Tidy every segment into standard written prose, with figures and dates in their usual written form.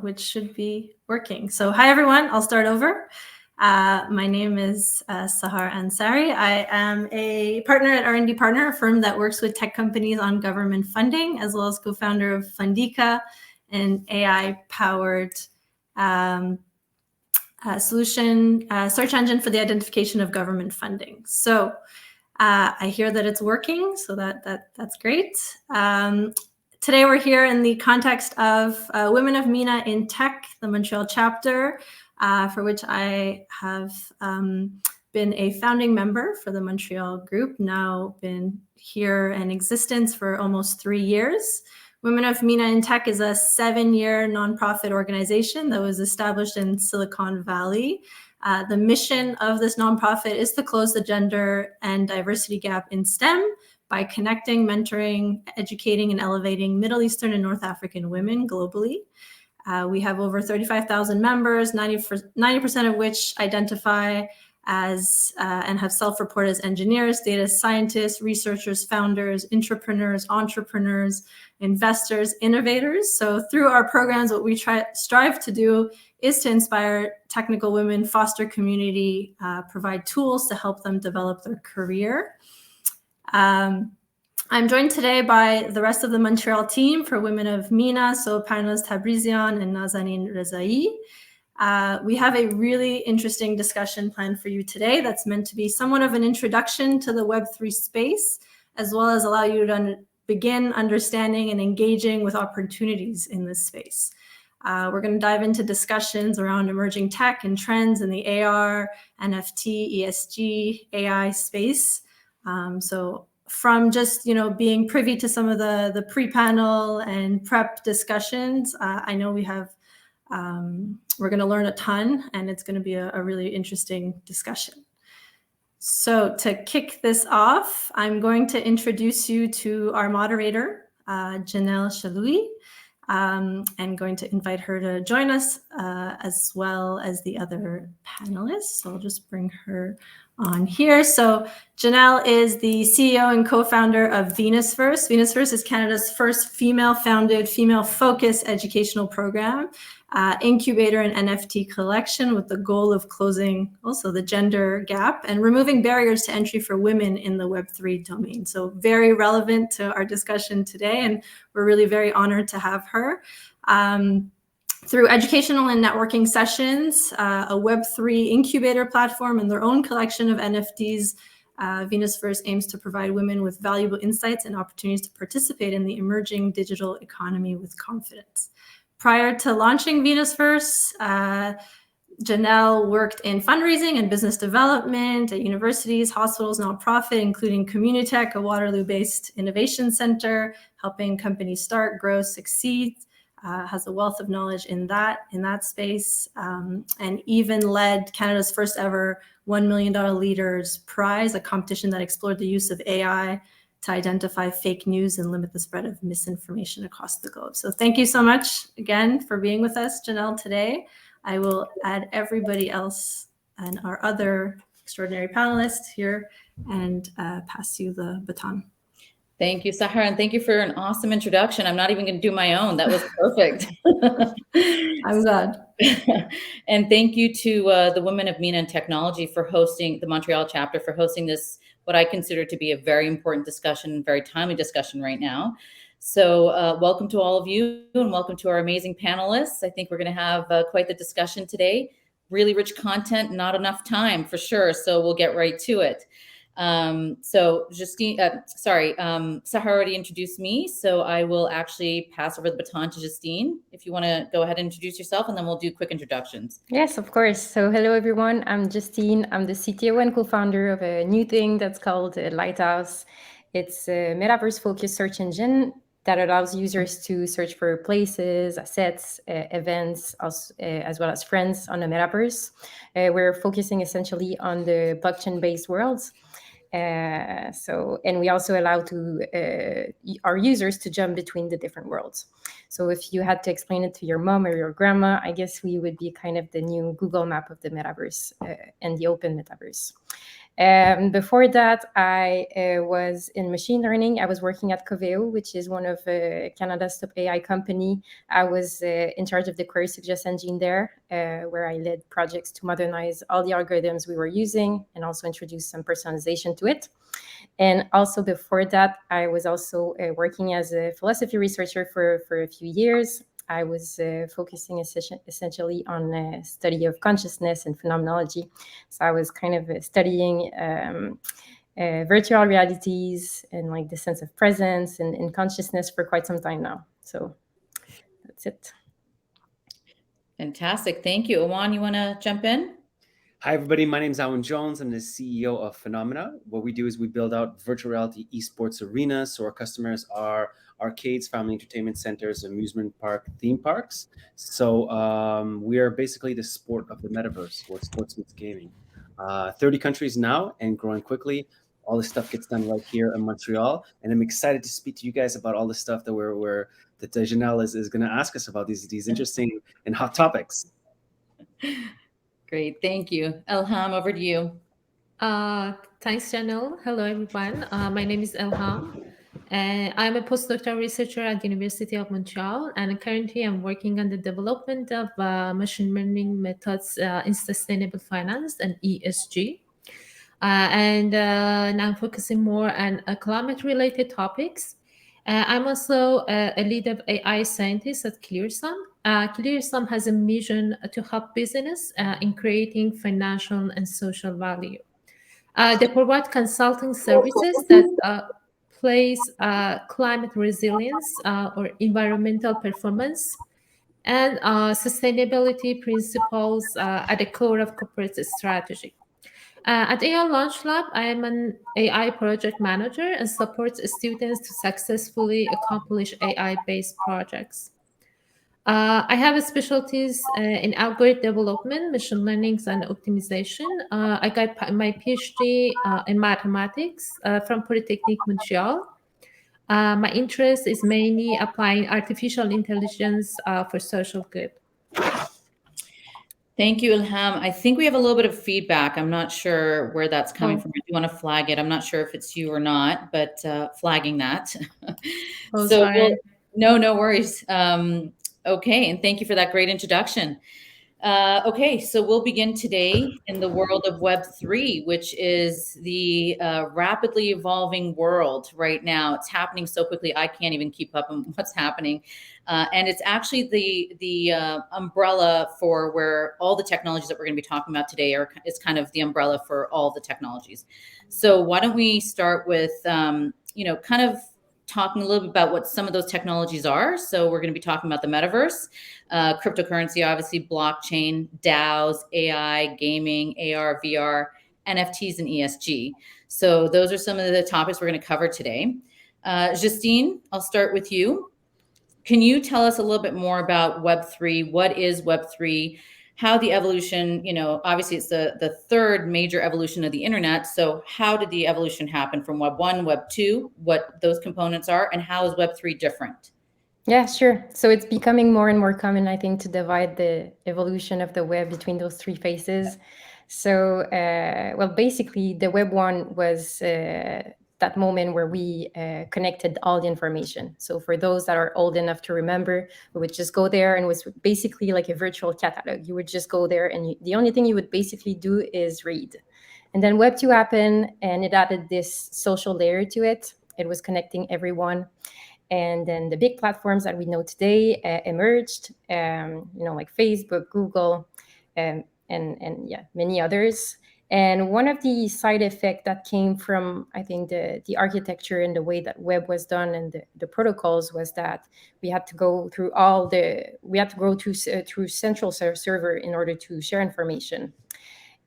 which should be working. So hi, everyone. I'll start over. My name is Sahar Ansari. I am a partner at R&D Partner, a firm that works with tech companies on government funding, as well as co-founder of Fundika, an AI-powered solution search engine for the identification of government funding. So I hear that it's working, so that's great. Today we're here in the context of Women of MENA in Tech, the Montreal chapter, for which I have been a founding member for the Montreal group, now been here in existence for almost 3 years. Women of MENA in Tech is a 7-year nonprofit organization that was established in Silicon Valley. The mission of this nonprofit is to close the gender and diversity gap in STEM by connecting, mentoring, educating, and elevating Middle Eastern and North African women globally. We have over 35,000 members, 90% of which identify as and have self-reported as engineers, data scientists, researchers, founders, entrepreneurs, investors, innovators. So through our programs, what we strive to do is to inspire technical women, foster community, provide tools to help them develop their career. I'm joined today by the rest of the Montreal team for Women of MENA, so panelists Tabrizian and Nazanin Rezai. We have a really interesting discussion planned for you today that's meant to be somewhat of an introduction to the Web3 space, as well as allow you to begin understanding and engaging with opportunities in this space. We're going to dive into discussions around emerging tech and trends in the AR, NFT, ESG, AI space. So from just being privy to some of the pre-panel and prep discussions, I know we're going to learn a ton, and it's going to be a really interesting discussion. So to kick this off, I'm going to introduce you to our moderator, Janelle Chalui. And going to invite her to join us, as well as the other panelists. So I'll just bring her on here. So Janelle is the CEO and co-founder of Venusverse. Venusverse is Canada's first female-founded, female-focused educational program, incubator and NFT collection with the goal of closing also the gender gap and removing barriers to entry for women in the Web3 domain. So very relevant to our discussion today, and we're really very honored to have her. Through educational and networking sessions, a Web3 incubator platform, and their own collection of NFTs, Venusverse aims to provide women with valuable insights and opportunities to participate in the emerging digital economy with confidence. Prior to launching Venusverse, Janelle worked in fundraising and business development at universities, hospitals, nonprofit, including Communitech, a Waterloo-based innovation center, helping companies start, grow, succeed. Has a wealth of knowledge in that space, and even led Canada's first ever $1 million Leaders Prize, a competition that explored the use of AI to identify fake news and limit the spread of misinformation across the globe. So thank you so much again for being with us, Janelle, today. I will add everybody else and our other extraordinary panelists here and pass you the baton. Thank you, Sahar, and thank you for an awesome introduction. I'm not even going to do my own. That was perfect. I'm glad. And thank you to the Women of MENA in Technology for hosting, the Montreal chapter for hosting this, what I consider to be a very important discussion, very timely discussion right now. So welcome to all of you, and welcome to our amazing panelists. I think we're going to have quite the discussion today. Really rich content, not enough time for sure. So we'll get right to it. So Justine, Sahar already introduced me, so I will actually pass over the baton to Justine. If you want to go ahead and introduce yourself, and then we'll do quick introductions. Yes, of course. So hello, everyone. I'm Justine. I'm the CTO and co-founder of a new thing that's called Lighthouse. It's a Metaverse-focused search engine that allows users to search for places, assets, events, as well as friends on the Metaverse. We're focusing essentially on the blockchain-based worlds. And we also allow our users to jump between the different worlds. So if you had to explain it to your mom or your grandma, I guess we would be kind of the new Google map of the Metaverse and the open Metaverse. Before that, I was in machine learning. I was working at Coveo, which is one of Canada's top AI company. I was in charge of the query suggest engine there, where I led projects to modernize all the algorithms we were using and also introduce some personalization to it. And also before that, I was also working as a philosophy researcher for a few years. I was focusing essentially on study of consciousness and phenomenology. So I was kind of studying virtual realities and like the sense of presence and consciousness for quite some time now. So that's it. Fantastic. Thank you. Awan, you want to jump in? Hi, everybody. My name is Awan Jones. I'm the CEO of Phenomena. What we do is we build out virtual reality esports arenas. So our customers are arcades, family entertainment centers, amusement park, theme parks. So we are basically the sport of the metaverse, where sports meets gaming. 30 countries now and growing quickly. All this stuff gets done right here in Montreal. And I'm excited to speak to you guys about all the stuff that that Janelle is going to ask us about these interesting and hot topics. Great. Thank you. Elham, over to you. Thanks, Janelle. Hello, everyone. My name is Elham. I'm a postdoctoral researcher at the University of Montreal, and currently I'm working on the development of machine learning methods in sustainable finance and ESG. And I'm focusing more on climate-related topics. I'm also a lead of AI scientist at ClearSum. ClearSum has a mission to help business in creating financial and social value. They provide consulting services that place climate resilience or environmental performance and sustainability principles at the core of corporate strategy. At AI Launch Lab, I am an AI project manager and support students to successfully accomplish AI-based projects. I have specialties in algorithm development, machine learning, and optimization. I got my PhD in mathematics from Polytechnique Montreal. My interest is mainly applying artificial intelligence for social good. Thank you, Ilham. I think we have a little bit of feedback. I'm not sure where that's coming from. If you want to flag it, I'm not sure if it's you or not, but flagging that. Sorry. No worries. Okay, and thank you for that great introduction. Okay, so we'll begin today in the world of Web3, which is the rapidly evolving world right now. It's happening so quickly, I can't even keep up on what's happening. And it's actually the umbrella for where all the technologies that we're going to be talking about today is kind of the umbrella for all the technologies. So why don't we start with, kind of talking a little bit about what some of those technologies are. So we're going to be talking about the metaverse, cryptocurrency, obviously blockchain, DAOs, AI, gaming, AR, VR, NFTs, and ESG. So those are some of the topics we're going to cover today. Justine, I'll start with you. Can you tell us a little bit more about Web3? What is Web3? How the evolution, obviously it's the third major evolution of the internet. So how did the evolution happen from Web 1, Web 2, what those components are, and how is Web3 different? Yeah, sure. So it's becoming more and more common, I think, to divide the evolution of the web between those three phases. So, basically, the Web 1 was that moment where we connected all the information. So for those that are old enough to remember, we would just go there, and it was basically like a virtual catalog. You would just go there, and the only thing you would basically do is read. And then Web 2 happened, and it added this social layer to it. It was connecting everyone. And then the big platforms that we know today emerged, like Facebook, Google, and many others. And one of the side effects that came from, I think, the architecture and the way that web was done and the protocols was that we had to go through through central server in order to share information.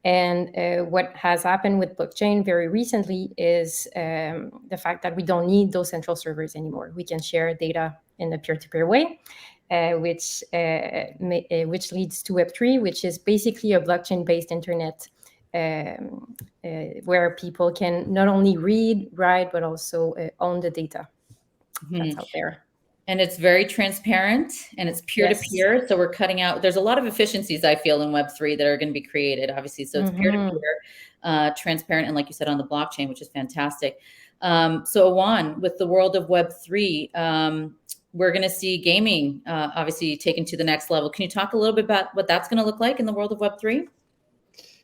And what has happened with blockchain very recently is the fact that we don't need those central servers anymore. We can share data in a peer-to-peer way, which leads to Web3, which is basically a blockchain-based internet where people can not only read, write, but also own the data that's out there. And it's very transparent and it's peer-to-peer. Yes. So we're cutting out, there's a lot of efficiencies I feel in Web3 that are going to be created, obviously. So it's peer-to-peer, transparent, and like you said, on the blockchain, which is fantastic. So Awan, with the world of Web3, we're going to see gaming obviously taken to the next level. Can you talk a little bit about what that's going to look like in the world of Web3?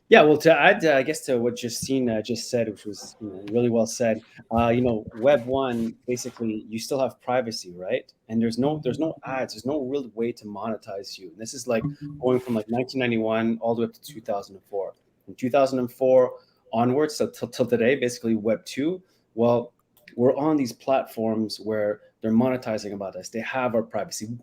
Yeah, well, to add, I guess, to what Justine just said, which was really well said. Web 1, basically, you still have privacy, right? And there's no ads. There's no real way to monetize you. And this is like going from like 1991 all the way up to 2004. From 2004 onwards, so till today, basically Web 2. Well, we're on these platforms where they're monetizing about us. They have our privacy.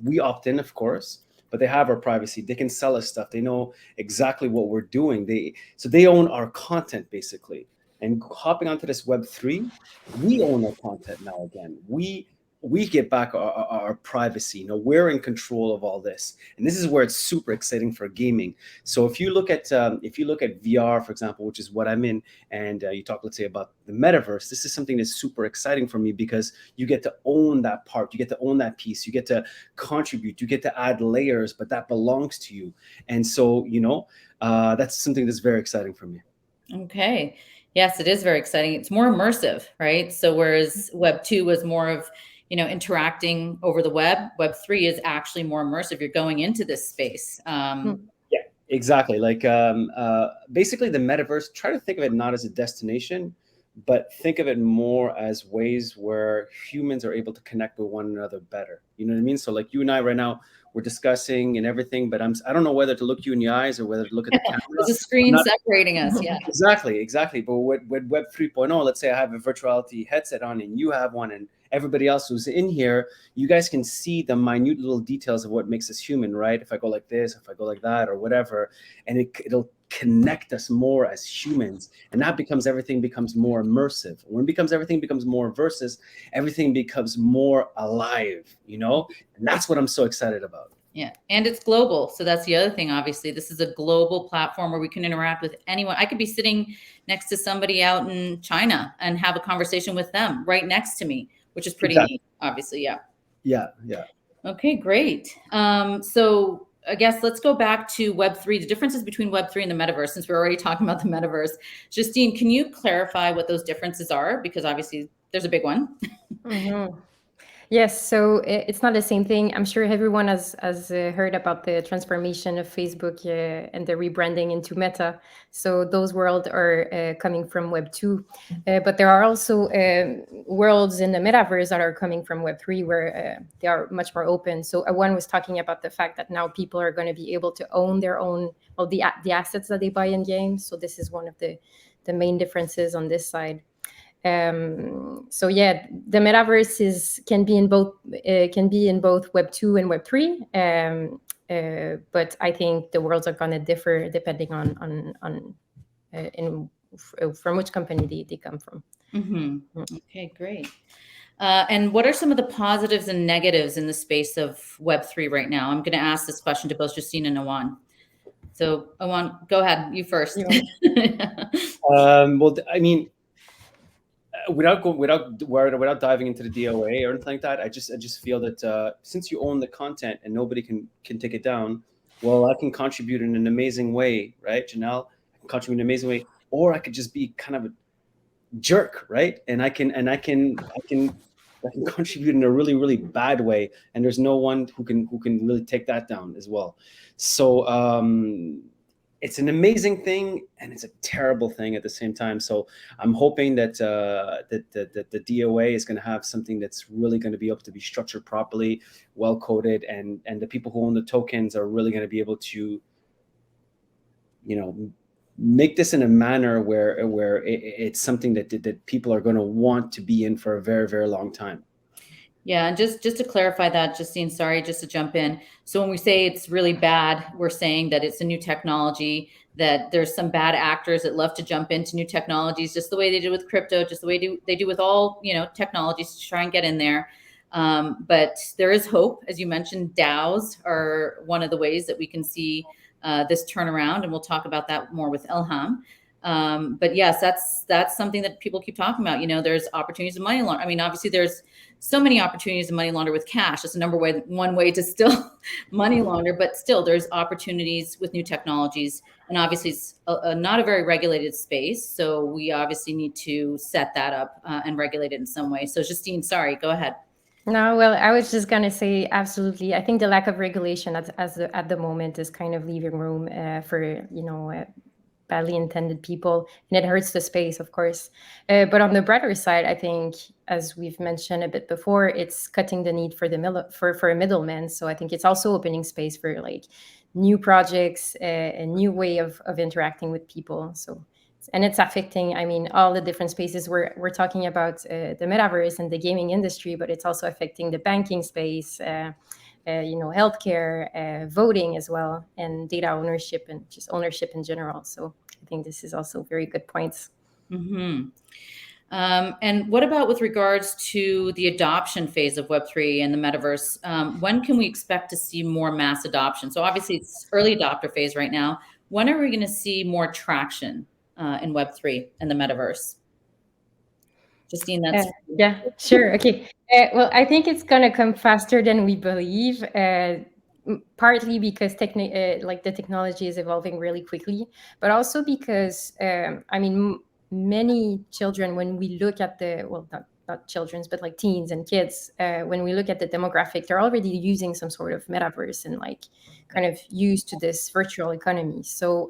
We opt in, of course, but they have our privacy. They can sell us stuff. They know exactly what we're doing. They own our content, basically. And hopping onto this Web3, we own our content now again. We get back our privacy. We're in control of all this, and this is where it's super exciting for gaming. So if you look at VR, for example, which is what I'm in, and you talk, let's say, about the metaverse, this is something that's super exciting for me because you get to own that part, you get to own that piece, you get to contribute, you get to add layers, but that belongs to you. And so that's something that's very exciting for me. Okay. Yes, it is very exciting. It's more immersive, right? So whereas Web 2 was more of interacting over the web, Web 3 is actually more immersive. You're going into this space. Yeah, exactly. Like basically the metaverse, try to think of it not as a destination, but think of it more as ways where humans are able to connect with one another better. You know what I mean? So like you and I right now, we're discussing and everything, but I don't know whether to look you in the eyes or whether to look at the camera. There's a screen separating us. Yeah. Exactly. But with Web 3.0, let's say I have a virtual reality headset on and you have one, and everybody else who's in here, you guys can see the minute little details of what makes us human, right? If I go like this, if I go like that, or whatever, and it'll connect us more as humans, and that everything becomes more immersive. When everything becomes more immersive, everything becomes more alive, and that's what I'm so excited about. Yeah, and it's global. So that's the other thing. Obviously, this is a global platform where we can interact with anyone. I could be sitting next to somebody out in China and have a conversation with them right next to me, which is pretty neat, obviously. Yeah. Okay, great. So I guess let's go back to Web3, the differences between Web3 and the metaverse, since we're already talking about the metaverse. Justine, can you clarify what those differences are? Because obviously there's a big one. Yes, so it's not the same thing. I'm sure everyone has heard about the transformation of Facebook and the rebranding into Meta. So those worlds are coming from Web 2. But there are also worlds in the metaverse that are coming from Web 3 where they are much more open. So one was talking about the fact that now people are going to be able to own their own, the assets that they buy in games. So this is one of the main differences on this side. So yeah, the metaverse can be in both Web 2 and Web 3. But I think the worlds are going to differ depending on from which company they come from. Okay, great. And what are some of the positives and negatives in the space of Web 3 right now? I'm going to ask this question to both Justine and Awan. So Awan, go ahead. You first. Well, I mean, without diving into the DOA or anything like that, I just feel that since you own the content and nobody can take it down, well, I can contribute in an amazing way, right, Janelle? I can contribute in an amazing way, or I could just be kind of a jerk, right? And I can contribute in a really, really bad way, and there's no one who can really take that down as well. So it's an amazing thing and it's a terrible thing at the same time. So I'm hoping that the DOA is going to have something that's really going to be able to be structured properly, well coded, and the people who own the tokens are really going to be able to, make this in a manner where it's something that people are going to want to be in for a very, very long time. Yeah, and just to clarify that, Justine, sorry, just to jump in. So when we say it's really bad, we're saying that it's a new technology, that there's some bad actors that love to jump into new technologies, just the way they do with crypto, just the way they do with all technologies to try and get in there. But there is hope, as you mentioned. DAOs are one of the ways that we can see this turnaround, and we'll talk about that more with Ilham. But yes, that's something that people keep talking about. There's opportunities of money laundering. I mean, obviously there's so many opportunities to money launder with cash. It's one way to still money launder, but still there's opportunities with new technologies. And obviously it's not a very regulated space. So we obviously need to set that up and regulate it in some way. So Justine, sorry, go ahead. No, well, I was just gonna say absolutely. I think the lack of regulation at the moment is kind of leaving room for badly intended people, and it hurts the space, of course. But on the brighter side, I think, as we've mentioned a bit before, it's cutting the need for for a middleman. So I think it's also opening space for like new projects, a new way of interacting with people. So. And it's affecting, I mean, all the different spaces. We're talking about the metaverse and the gaming industry, but it's also affecting the banking space, healthcare, voting as well, and data ownership and just ownership in general. So I think this is also very good points. Mm-hmm. And what about with regards to the adoption phase of Web3 and the metaverse? When can we expect to see more mass adoption? So obviously it's early adopter phase right now. When are we going to see more traction in Web3 and the metaverse? Justine, that's yeah, sure. Okay. Well, I think it's going to come faster than we believe, partly because the technology is evolving really quickly, but also because, many children, when we look at not children's, but like teens and kids, when we look at the demographic, they're already using some sort of metaverse and like kind of used to this virtual economy. So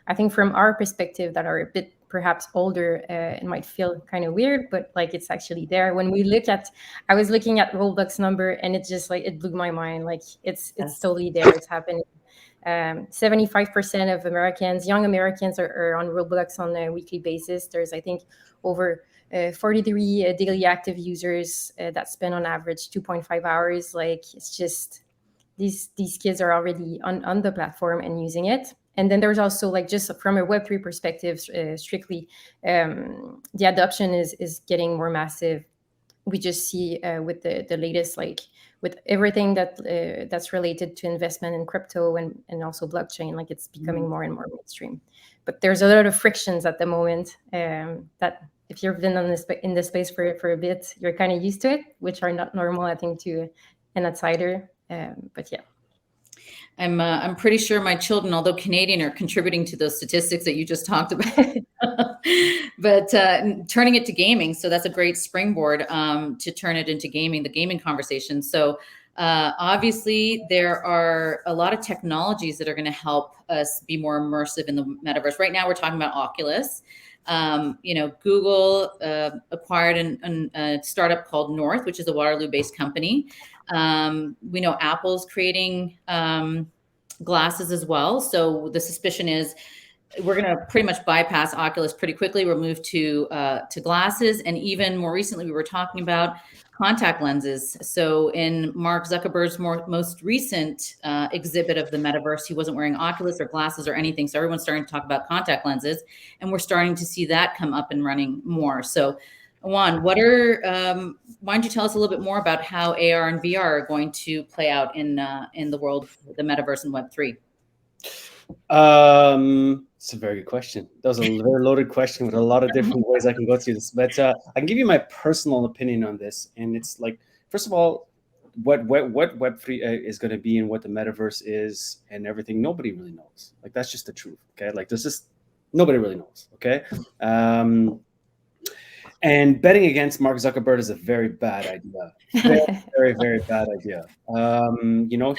I think from our perspective that are a bit perhaps older, it might feel kind of weird, but like it's actually there. When we look at, I was looking at Roblox number and it just like, it blew my mind. Like it's totally there. It's happening. 75% of young Americans are on Roblox on a weekly basis. There's, I think, over 43 daily active users that spend on average 2.5 hours. Like it's just, these kids are already on the platform and using it. And then there's also like, just from a Web3 perspective, strictly, the adoption is getting more massive. We just see with the latest, like with everything that's related to investment in crypto and also blockchain, like it's becoming more and more mainstream. But there's a lot of frictions at the moment that if you've been in this space for a bit, you're kind of used to it, which are not normal, I think, to an outsider. But yeah. I'm pretty sure my children, although Canadian, are contributing to those statistics that you just talked about. But turning it to gaming, so that's a great springboard to turn it into gaming, the gaming conversation. So obviously, there are a lot of technologies that are going to help us be more immersive in the metaverse. Right now, we're talking about Oculus. Google acquired a startup called North, which is a Waterloo-based company. We know Apple's creating glasses as well. So the suspicion is we're going to pretty much bypass Oculus pretty quickly. We'll move to glasses. And even more recently, we were talking about contact lenses. So in Mark Zuckerberg's most recent exhibit of the metaverse, he wasn't wearing Oculus or glasses or anything. So everyone's starting to talk about contact lenses, and we're starting to see that come up and running more. So Juan, why don't you tell us a little bit more about how AR and VR are going to play out in the world, the metaverse and Web3? It's a very good question. That was a very loaded question with a lot of different ways I can go through this. But I can give you my personal opinion on this. And it's like, first of all, what Web3 is going to be and what the metaverse is and everything, nobody really knows. Like, that's just the truth. Okay. Like, nobody really knows. Okay. And betting against Mark Zuckerberg is a very bad idea. Very, very, very bad idea.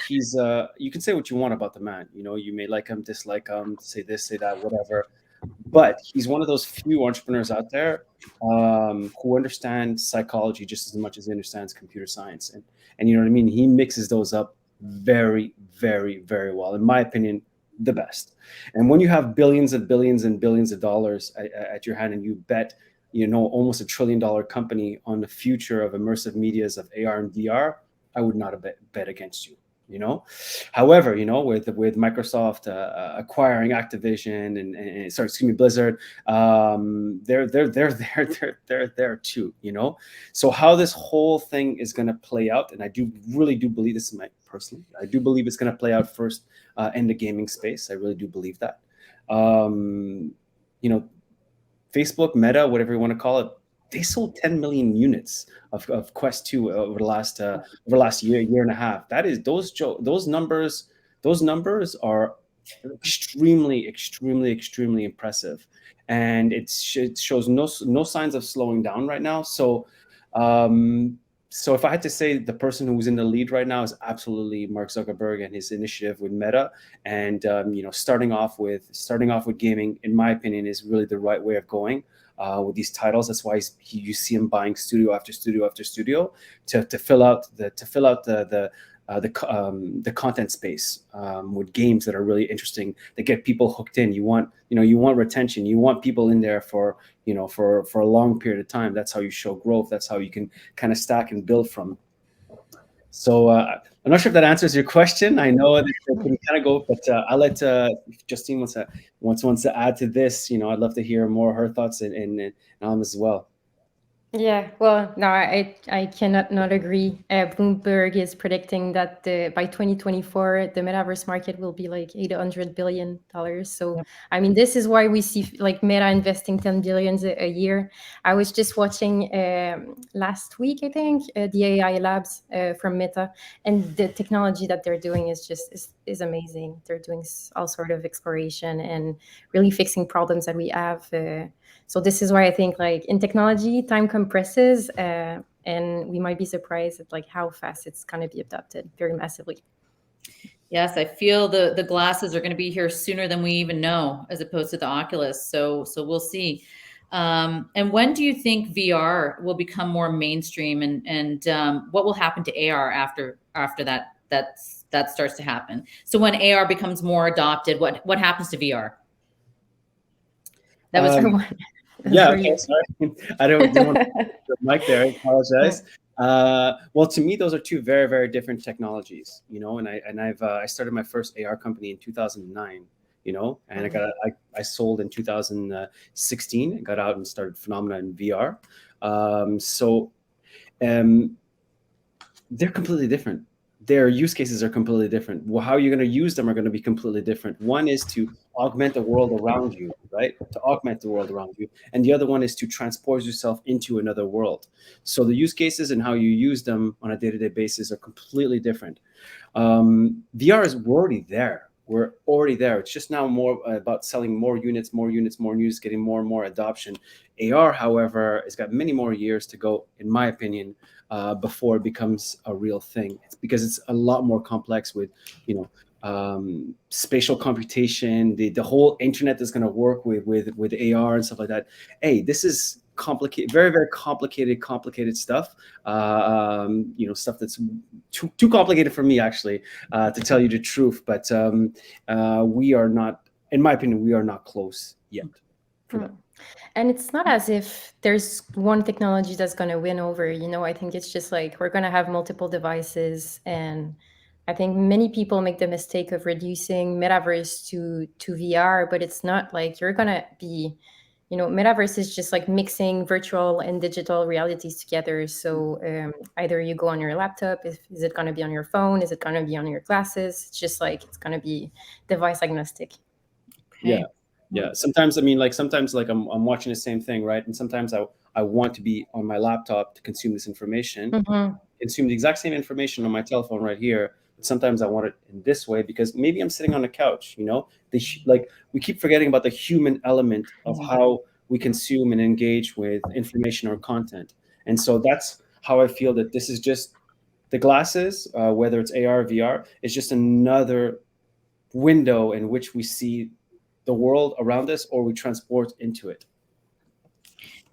He's you can say what you want about the man. You may like him, dislike him, say this, say that, whatever. But he's one of those few entrepreneurs out there who understand psychology just as much as he understands computer science. And you know what I mean? He mixes those up very, very, very well. In my opinion, the best. And when you have billions and billions and billions of dollars at your hand and you bet almost $1 trillion company on the future of immersive medias of AR and VR, I would not have bet against you. However, with Microsoft acquiring Activision and Blizzard, they're there too. So how this whole thing is going to play out, and I really do believe this is I do believe it's going to play out first in the gaming space. I really do believe that. Facebook, Meta, whatever you want to call it, they sold 10 million units of Quest 2 over the last year and a half. That is those numbers are extremely impressive, and it shows no signs of slowing down right now. So so if I had to say, the person who's in the lead right now is absolutely Mark Zuckerberg and his initiative with Meta. And starting off with gaming, in my opinion, is really the right way of going with these titles. That's why you see him buying studio after studio after studio to fill out the content space with games that are really interesting, that get people hooked in. You want retention. You want people in there for a long period of time. That's how you show growth. That's how you can kind of stack and build from. So I'm not sure if that answers your question. I know that it can kind of go, but I'll let Justine wants to add to this. I'd love to hear more her thoughts and as well. Yeah, well, no, I cannot not agree. Bloomberg is predicting that by 2024, the metaverse market will be like $800 billion. So, Yep. I mean, this is why we see like Meta investing 10 billions a year. I was just watching last week, I think, the AI labs from Meta, and the technology that they're doing is amazing. They're doing all sort of exploration and really fixing problems that we have. So this is why I think, like, in technology, time compresses, and we might be surprised at like how fast it's going to be adopted very massively. Yes, I feel the glasses are going to be here sooner than we even know, as opposed to the Oculus. So we'll see. And when do you think VR will become more mainstream, and what will happen to AR after that starts to happen? So when AR becomes more adopted, what happens to VR? That was yeah. Okay, sorry, I didn't want to put the mic there. I apologize. Well, to me, those are two very, very different technologies. And I started my first AR company in 2009. And I sold in 2016 and got out and started Phenomena in VR. They're completely different. Their use cases are completely different. How you're going to use them are going to be completely different. One is to augment the world around you, right? To augment the world around you. And the other one is to transport yourself into another world. So the use cases and how you use them on a day-to-day basis are completely different. VR is already there. We're already there. It's just now more about selling more units, getting more and more adoption. AR, however, has got many more years to go, in my opinion, before it becomes a real thing. It's because it's a lot more complex with, spatial computation, the whole internet is going to work with AR and stuff like that. Hey, this is complicated, very, very complicated stuff. Stuff that's too complicated for me, actually, to tell you the truth. But we are not, in my opinion, we are not close yet for that. And it's not as if there's one technology that's going to win over. I think it's just like we're going to have multiple devices, and I think many people make the mistake of reducing metaverse to VR, but it's not like you're going to be, metaverse is just like mixing virtual and digital realities together. So either you go on your laptop, is it going to be on your phone? Is it going to be on your glasses? It's just like, it's going to be device agnostic. Okay. Yeah. Sometimes I'm watching the same thing, right? And sometimes I want to be on my laptop to consume this information, consume the exact same information on my telephone right here. But sometimes I want it in this way because maybe I'm sitting on the couch. We keep forgetting about the human element of how we consume and engage with information or content. And so that's how I feel that this is just the glasses, whether it's AR or VR, is just another window in which we see the world around us, or we transport into it.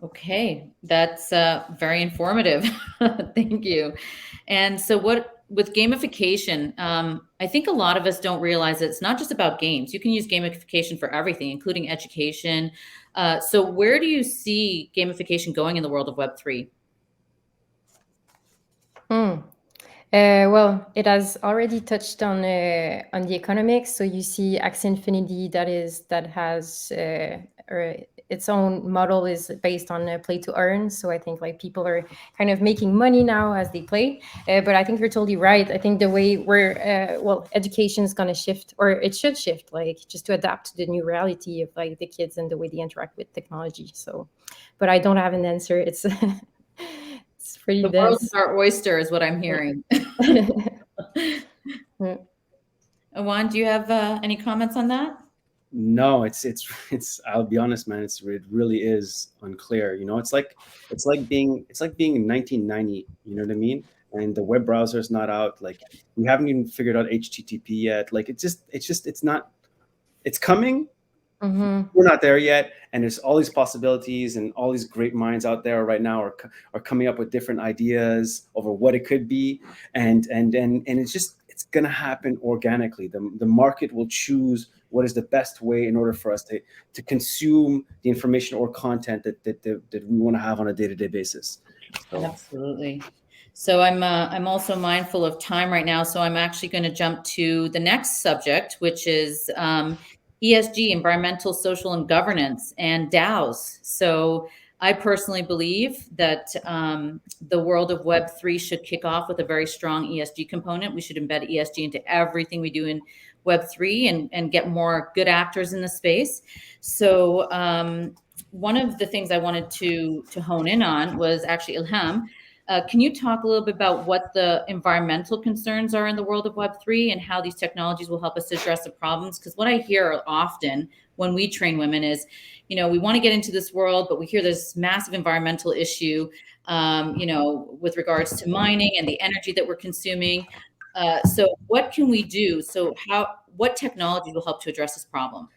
Okay, that's very informative. Thank you. And so with gamification, I think a lot of us don't realize that it's not just about games. You can use gamification for everything, including education. So where do you see gamification going in the world of Web3? Well, it has already touched on the economics. So you see Axie Infinity that has its own model is based on play to earn. So I think like people are kind of making money now as they play. But I think you're totally right. I think the way education is going to shift, or it should shift, like just to adapt to the new reality of like the kids and the way they interact with technology. So, but I don't have an answer. It's it's pretty The world dense. is our oyster, is what I'm hearing. Awan, do you have any comments on that? No, it's I'll be honest, man, it really is unclear. You know, it's like being in 1990, you know what I mean? And the web browser is not out. Like, we haven't even figured out HTTP yet. Like, it's not, it's coming. Mm-hmm. We're not there yet, and there's all these possibilities, and all these great minds out there right now are coming up with different ideas over what it could be, and it's gonna happen organically. The market will choose what is the best way in order for us to consume the information or content that we want to have on a day-to-day basis. So. Absolutely. So I'm also mindful of time right now. So I'm actually going to jump to the next subject, which is ESG, environmental, social, and governance, and DAOs. So I personally believe that the world of Web3 should kick off with a very strong ESG component. We should embed ESG into everything we do in Web3 and get more good actors in the space. So one of the things I wanted to hone in on was actually Ilham. Can you talk a little bit about what the environmental concerns are in the world of Web3 and how these technologies will help us address the problems? Because what I hear often when we train women is, you know, we want to get into this world, but we hear this massive environmental issue, you know, with regards to mining and the energy that we're consuming. So what can we do? So what technology will help to address this problem?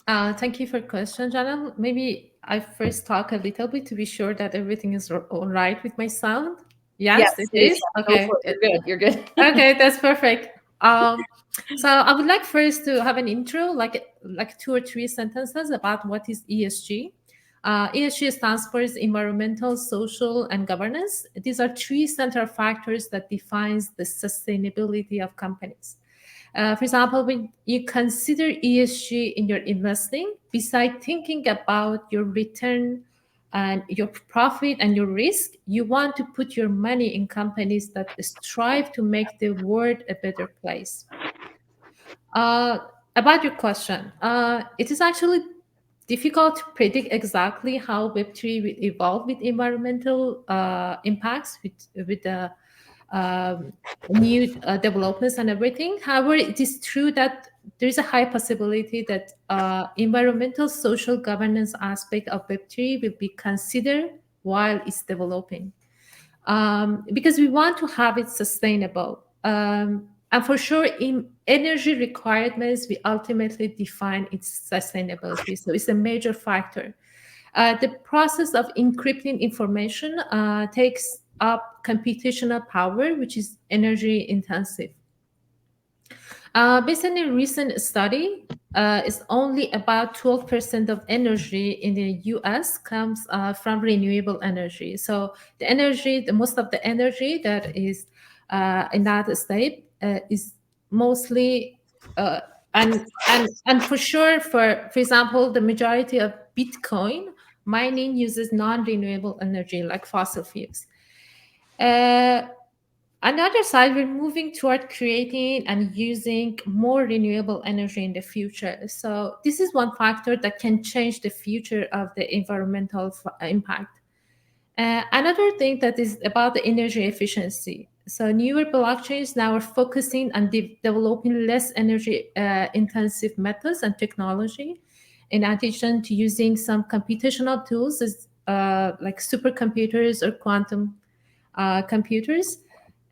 Thank you for the question, Janelle. Maybe I first talk a little bit to be sure that everything is all right with my sound. Yes, it is. Okay, You're good. You're good. Okay, that's perfect. So I would like first to have an intro, like 2 or 3 sentences about what is ESG. ESG stands for environmental, social, and governance. These are 3 central factors that defines the sustainability of companies. For example, when you consider ESG in your investing, besides thinking about your return and your profit and your risk, you want to put your money in companies that strive to make the world a better place. About your question, it is actually difficult to predict exactly how Web3 will evolve with environmental impacts, with the new developments and everything. However, it is true that there is a high possibility that environmental social governance aspect of Web3 will be considered while it's developing, because we want to have it sustainable. And for sure, in energy requirements, we ultimately define its sustainability. So it's a major factor. The process of encrypting information takes up computational power, which is energy intensive. Based on a recent study, it's only about 12% of energy in the US comes from renewable energy. So most of the energy that is in that state is mostly and for sure, for example, the majority of Bitcoin mining uses non-renewable energy like fossil fuels. On the other side, we're moving toward creating and using more renewable energy in the future. So this is one factor that can change the future of the environmental impact. Another thing that is about the energy efficiency. So newer blockchains now are focusing on developing less energy intensive methods and technology, in addition to using some computational tools like supercomputers or quantum computers.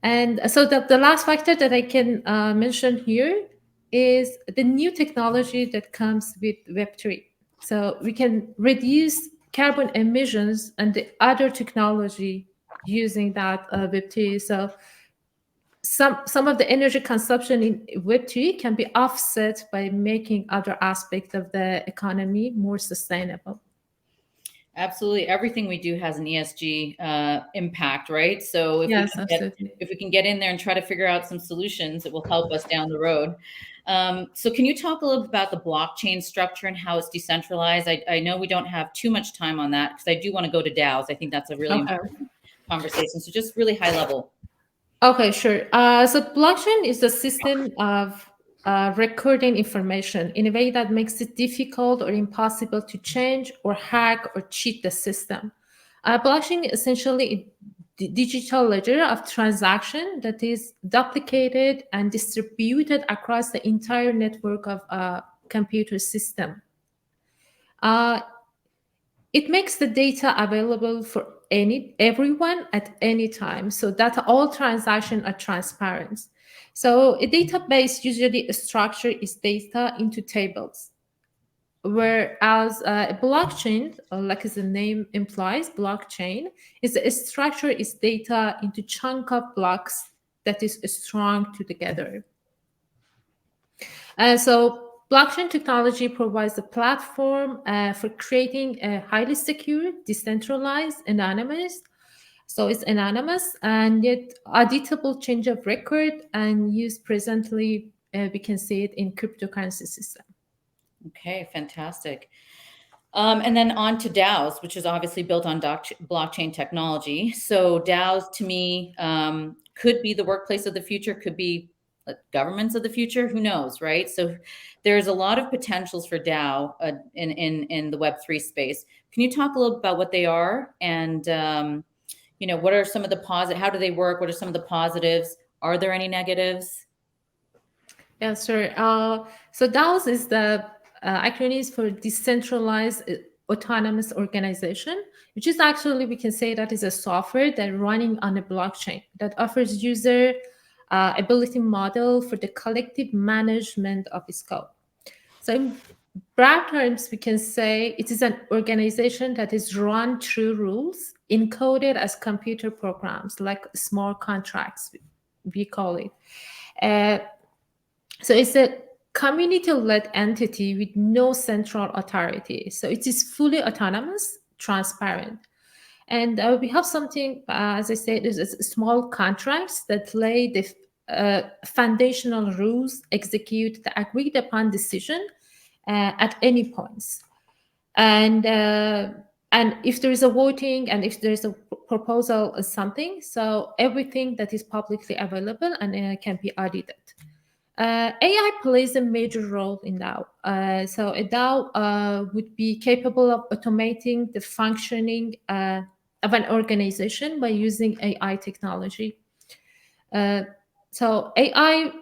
And so the last factor that I can mention here is the new technology that comes with Web3. So we can reduce carbon emissions and the other technology using that Web3. So some of the energy consumption in Web3 can be offset by making other aspects of the economy more sustainable. Absolutely. Everything we do has an ESG impact, right? So Yes, absolutely. if we can get in there and try to figure out some solutions, it will help us down the road. So can you talk a little bit about the blockchain structure and how it's decentralized? I know we don't have too much time on that because I do want to go to DAOs. I think that's a really Okay. important conversation. So just really high level. Okay, sure. So blockchain is a system of recording information in a way that makes it difficult or impossible to change or hack or cheat the system. Blockchain is essentially a digital ledger of transaction that is duplicated and distributed across the entire network of a computer system. It makes the data available for everyone at any time, so that all transactions are transparent. So a database usually structure its data into tables, whereas a blockchain, like as the name implies, blockchain is a structure its data into chunk of blocks that is strung together. So blockchain technology provides a platform for creating a highly secure, decentralized, anonymous. So it's anonymous and yet auditable change of record and used presently, we can see it in cryptocurrency system. Okay, fantastic. And then on to DAOs, which is obviously built on blockchain technology. So DAOs to me could be the workplace of the future, could be governments of the future, who knows, right? So there's a lot of potentials for DAO in the Web3 space. Can you talk a little about what they are and what are some of the how do they work? What are some of the positives? Are there any negatives? Yeah, sure. So DAOs is the acronym for decentralized autonomous organization, which is actually, we can say that is a software that running on a blockchain that offers user ability model for the collective management of its code. So in broad terms, we can say it is an organization that is run through rules encoded as computer programs, like smart contracts, we call it. So it's a community-led entity with no central authority. So it is fully autonomous, transparent. And we have something, as I said, is small contracts that lay the foundational rules, execute the agreed upon decision at any points. And if there is a voting and if there is a proposal or something, so everything that is publicly available and can be audited. AI plays a major role in DAO. So a DAO would be capable of automating the functioning of an organization by using AI technology. So AI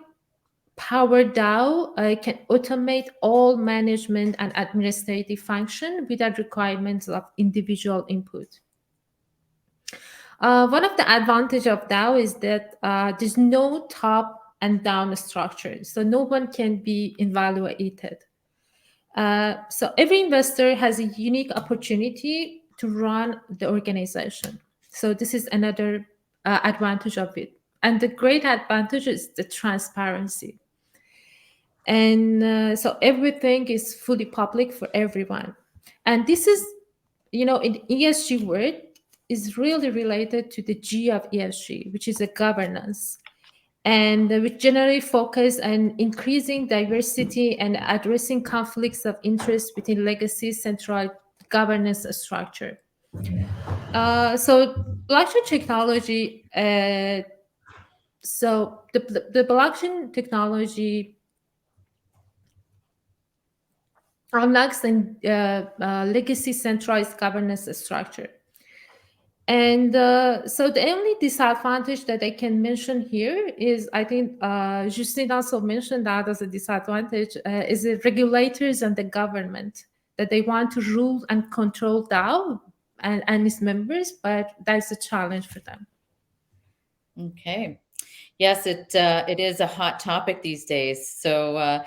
powered DAO can automate all management and administrative function without requirements of individual input. One of the advantages of DAO is that there's no top and down structure, so no one can be evaluated. So every investor has a unique opportunity to run the organization. So this is another advantage of it. And the great advantage is the transparency. And so everything is fully public for everyone. And this is, in ESG word, is really related to the G of ESG, which is a governance. And we generally focus on increasing diversity and addressing conflicts of interest within legacy central governance structure. So blockchain technology, so the blockchain technology unlocks the legacy centralized governance structure. And so the only disadvantage that I can mention here is, I think Justine also mentioned that as a disadvantage, is the regulators and the government, that they want to rule and control DAO and its members, but that's a challenge for them. Okay. Yes, it is a hot topic these days. So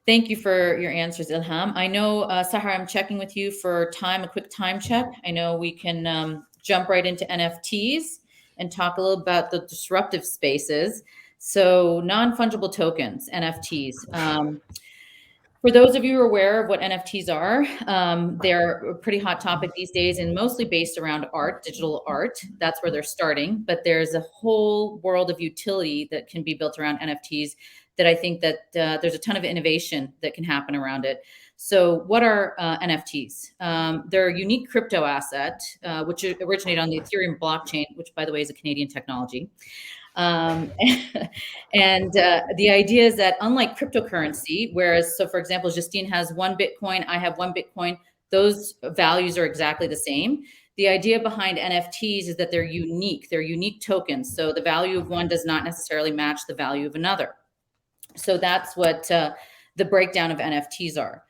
thank you for your answers, Ilham. I know, Sahar, I'm checking with you for time, a quick time check. I know we can jump right into NFTs and talk a little about the disruptive spaces. So non-fungible tokens, NFTs. For those of you who are aware of what NFTs are, they're a pretty hot topic these days and mostly based around art, digital art. That's where they're starting. But there's a whole world of utility that can be built around NFTs that I think that there's a ton of innovation that can happen around it. So what are NFTs? They're a unique crypto asset, which originate on the Ethereum blockchain, which, by the way, is a Canadian technology. The idea is that unlike cryptocurrency, whereas, so for example, Justine has 1 Bitcoin, I have 1 Bitcoin, those values are exactly the same. The idea behind NFTs is that they're unique tokens. So the value of one does not necessarily match the value of another. So that's what the breakdown of NFTs are.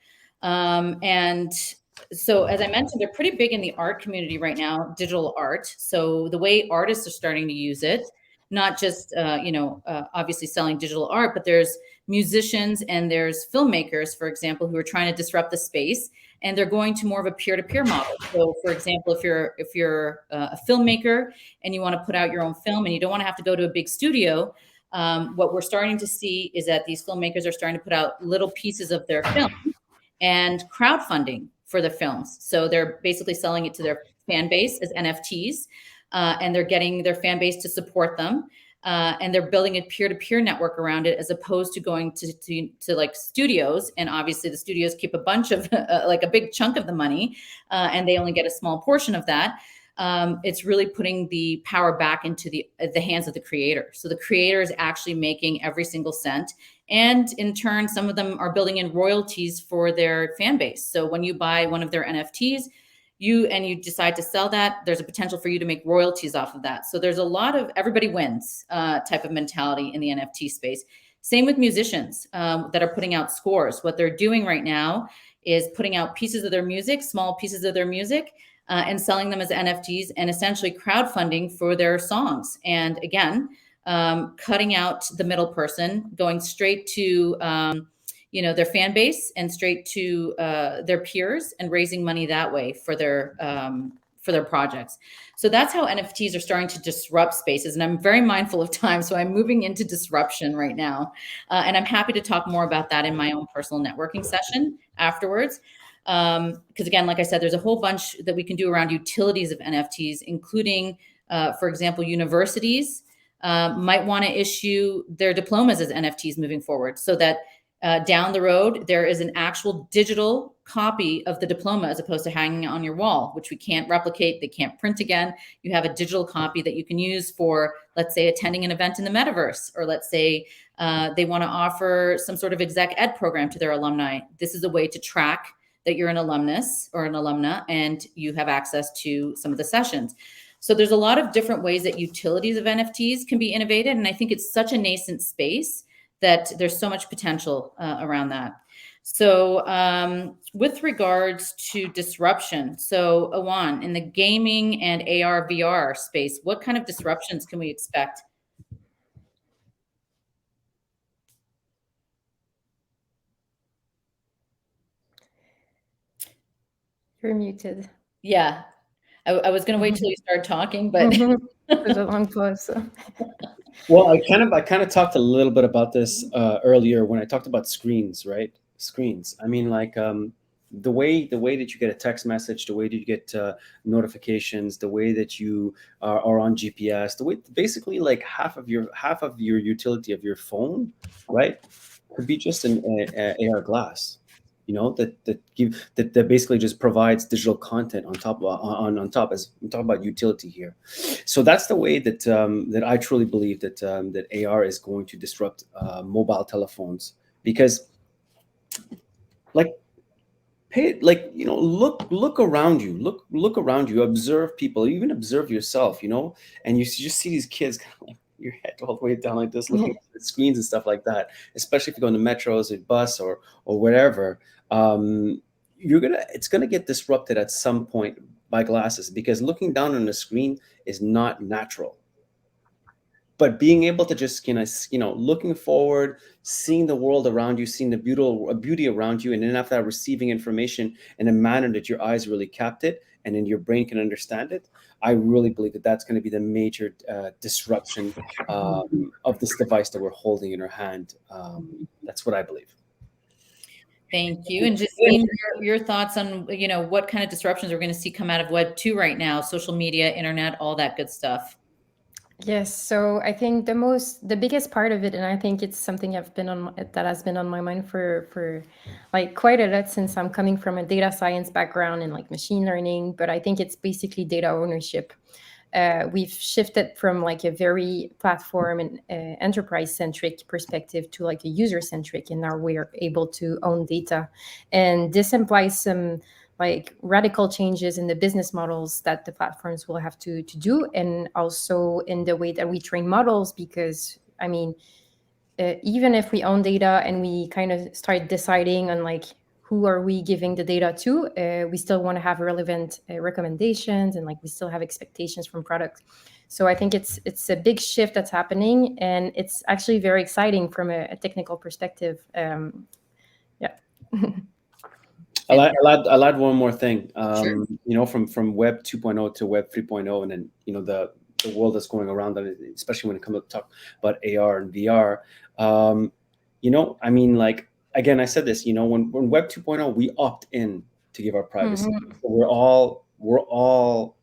So as I mentioned, they're pretty big in the art community right now, digital art. So the way artists are starting to use it, not just, obviously selling digital art, but there's musicians and there's filmmakers, for example, who are trying to disrupt the space, and they're going to more of a peer-to-peer model. So for example, if you're a filmmaker and you want to put out your own film and you don't want to have to go to a big studio, what we're starting to see is that these filmmakers are starting to put out little pieces of their film and crowdfunding for the films. So they're basically selling it to their fan base as NFTs, and they're getting their fan base to support them. And they're building a peer-to-peer network around it, as opposed to going to like studios. And obviously the studios keep a bunch of like a big chunk of the money, and they only get a small portion of that. It's really putting the power back into the hands of the creator. So the creator is actually making every single cent. And in turn, some of them are building in royalties for their fan base. So when you buy one of their NFTs, you decide to sell that, there's a potential for you to make royalties off of that. So there's a lot of everybody wins type of mentality in the NFT space. Same with musicians that are putting out scores. What they're doing right now is putting out pieces of their music, small pieces of their music, and selling them as NFTs and essentially crowdfunding for their songs. And again, cutting out the middle person, going straight to their fan base and straight to their peers, and raising money that way for their projects. So that's how NFTs are starting to disrupt spaces. And I'm very mindful of time, so I'm moving into disruption right now. And I'm happy to talk more about that in my own personal networking session afterwards. Because again, like I said, there's a whole bunch that we can do around utilities of NFTs, including, for example, universities might want to issue their diplomas as NFTs moving forward, so that down the road, there is an actual digital copy of the diploma, as opposed to hanging on your wall, which we can't replicate. They can't print again. You have a digital copy that you can use for, let's say, attending an event in the Metaverse, or let's say they want to offer some sort of exec ed program to their alumni. This is a way to track that you're an alumnus or an alumna, and you have access to some of the sessions. So there's a lot of different ways that utilities of NFTs can be innovated. And I think it's such a nascent space that there's so much potential around that. So with regards to disruption, so Awan, in the gaming and AR, VR space, what kind of disruptions can we expect? You're muted. Yeah, I was going to wait till you start talking, but there's a long pause. So. Well, I kind of talked a little bit about this earlier when I talked about screens, right? Screens. I mean, like the way that you get a text message, the way that you get notifications, the way that you are on GPS, the way basically like half of your utility of your phone, right, could be just an AR glass. That basically just provides digital content on top as we talk about utility here. So that's the way that that I truly believe that that AR is going to disrupt mobile telephones, because look around you, look around you, observe people, even observe yourself, and you just see these kids kind of like your head all the way down like this, looking at the screens and stuff like that, especially if you go in the metros or bus or whatever. It's gonna get disrupted at some point by glasses, because looking down on the screen is not natural. But being able to just looking forward, seeing the world around you, seeing the beauty around you, and then after that receiving information in a manner that your eyes really capped it and then your brain can understand it, I really believe that that's going to be the major disruption of this device that we're holding in our hand. That's what I believe. Thank you. And Justine, your thoughts on, what kind of disruptions we're going to see come out of Web 2 right now, social media, internet, all that good stuff. Yes, so I think the biggest part of it, and I think it's something that has been on my mind for like quite a lot since I'm coming from a data science background and like machine learning, but I think it's basically data ownership. We've shifted from like a very platform and enterprise centric perspective to like a user centric, and now we're able to own data, and this implies some like radical changes in the business models that the platforms will have to do, and also in the way that we train models, because I mean, even if we own data and we kind of start deciding on like who are we giving the data to, we still want to have relevant recommendations, and like we still have expectations from products. So I think it's a big shift that's happening, and it's actually very exciting from a technical perspective. Yeah. I'll add one more thing. Sure. From Web 2.0 to Web 3.0, and then the world that's going around that, especially when it comes to talk about AR and VR. I mean, like, again, I said this. When Web 2.0, we opt in to give our privacy. So we're all we're all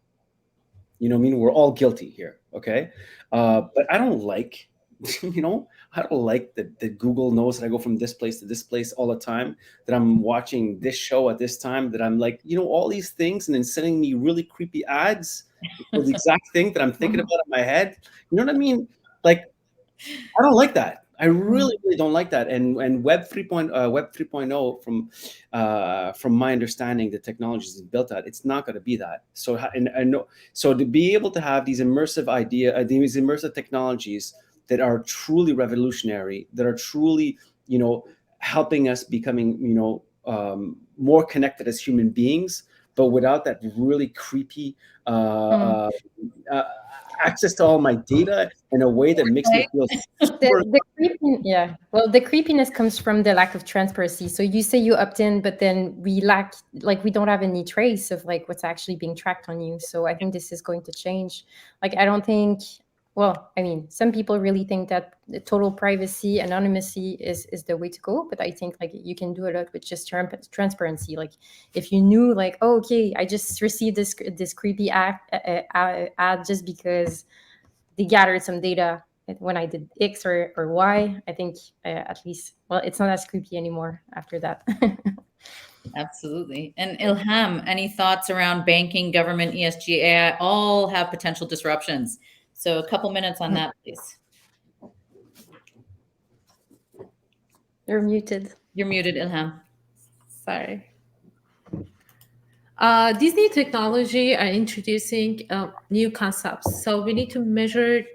guilty here. Okay, but I don't like I don't like that Google knows that I go from this place to this place all the time, that I'm watching this show at this time, that I'm like, all these things, and then sending me really creepy ads for the exact thing that I'm thinking about in my head. You know what I mean? Like, I don't like that. I really, really don't like that. And Web 3.0, from my understanding, the technology is built at, it's not going to be that. So so to be able to have these immersive these immersive technologies that are truly revolutionary, that are truly helping us becoming more connected as human beings, but without that really creepy access to all my data in a way that makes me feel super. The creepiness comes from the lack of transparency. So you say you opt in, but then we don't have any trace of like what's actually being tracked on you. So I think this is going to change. Like, I don't think, well, I mean, some people really think that the total privacy, anonymity is the way to go. But I think like you can do a lot with just transparency. Like, if you knew like, oh, okay, I just received this creepy ad just because they gathered some data when I did X or Y, I think at least, well, it's not as creepy anymore after that. Absolutely. And Ilham, any thoughts around banking, government, ESG, AI, all have potential disruptions. So a couple minutes on that, please. You're muted. You're muted, Ilham. Sorry. These new technology are introducing new concepts. So we need to measure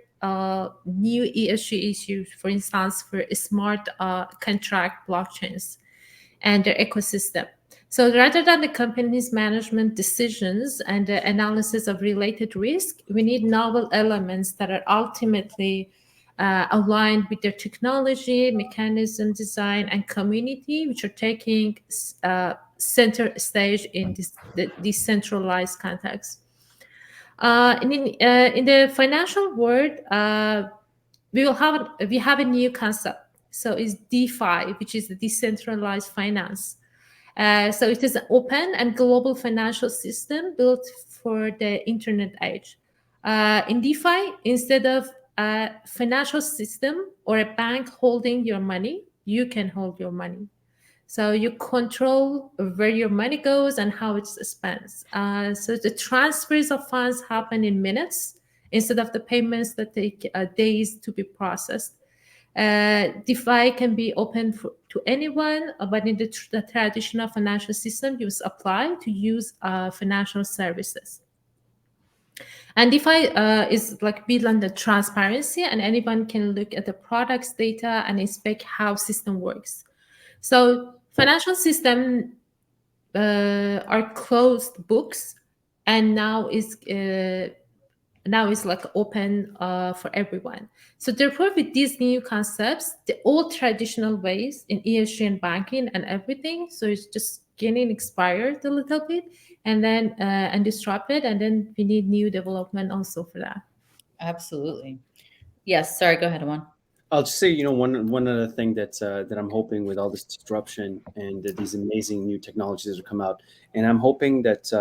new ESG issues, for instance, for smart contract blockchains and their ecosystem. So rather than the company's management decisions and the analysis of related risk, we need novel elements that are ultimately aligned with their technology, mechanism, design, and community, which are taking center stage in the decentralized context. In the financial world, we have a new concept. So it's DeFi, which is the decentralized finance. So it is an open and global financial system built for the internet age. In DeFi, instead of a financial system or a bank holding your money, you can hold your money. So you control where your money goes and how it's spent. So the transfers of funds happen in minutes instead of the payments that take days to be processed. DeFi can be open to anyone, but in the traditional financial system, you apply to use financial services. And DeFi is like built on the transparency, and anyone can look at the product's data and inspect how system works. So financial system are closed books, and now is like open for everyone. So therefore, with these new concepts, the old traditional ways in ESG and banking and everything, so it's just getting expired a little bit, and then and disrupted, and then we need new development also for that. Absolutely. Yes. Sorry. Go ahead, Aman. I'll just say, one other thing that I'm hoping with all this disruption and these amazing new technologies that come out, and I'm hoping that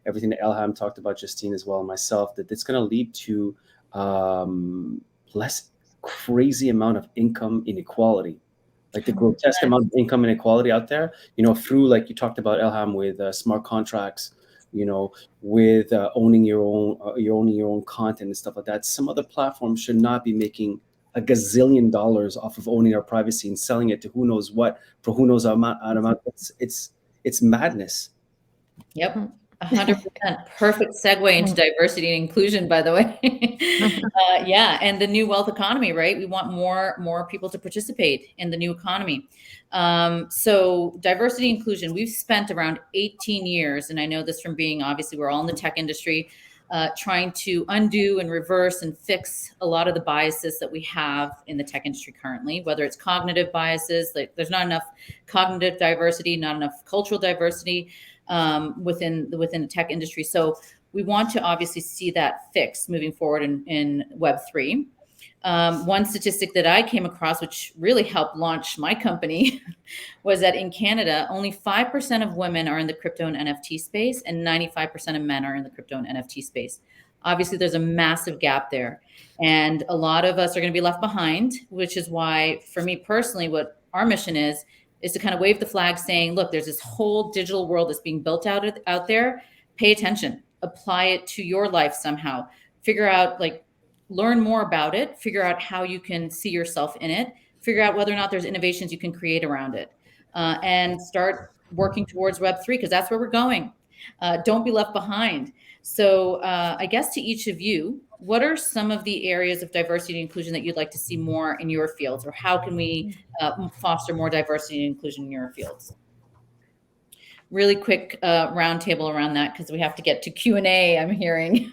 everything that Elham talked about, Justine as well, and myself, that it's going to lead to less crazy amount of income inequality, like the grotesque amount of income inequality out there. Through, like you talked about, Elham, with smart contracts. With owning your own content and stuff like that. Some other platforms should not be making a gazillion dollars off of owning our privacy and selling it to who knows what for who knows amount. It's madness. Yep. 100%. Perfect segue into diversity and inclusion, by the way. Yeah. And the new wealth economy, right? We want more people to participate in the new economy. So diversity and inclusion, we've spent around 18 years, and I know this from being, obviously, we're all in the tech industry, trying to undo and reverse and fix a lot of the biases that we have in the tech industry currently, whether it's cognitive biases, like there's not enough cognitive diversity, not enough cultural diversity within the tech industry. So we want to obviously see that fixed moving forward in Web3. One statistic that I came across, which really helped launch my company, was that in Canada, only 5% of women are in the crypto and NFT space, and 95% of men are in the crypto and NFT space. Obviously, there's a massive gap there. And a lot of us are going to be left behind, which is why, for me personally, what our mission is to kind of wave the flag saying, look, there's this whole digital world that's being built out there. Pay attention, apply it to your life somehow, figure out, learn more about it, figure out how you can see yourself in it, figure out whether or not there's innovations you can create around it, and start working towards Web3, because that's where we're going. Don't be left behind. So I guess to each of you, what are some of the areas of diversity and inclusion that you'd like to see more in your fields, or how can we foster more diversity and inclusion in your fields? Really quick roundtable around that, because we have to get to Q&A, I'm hearing.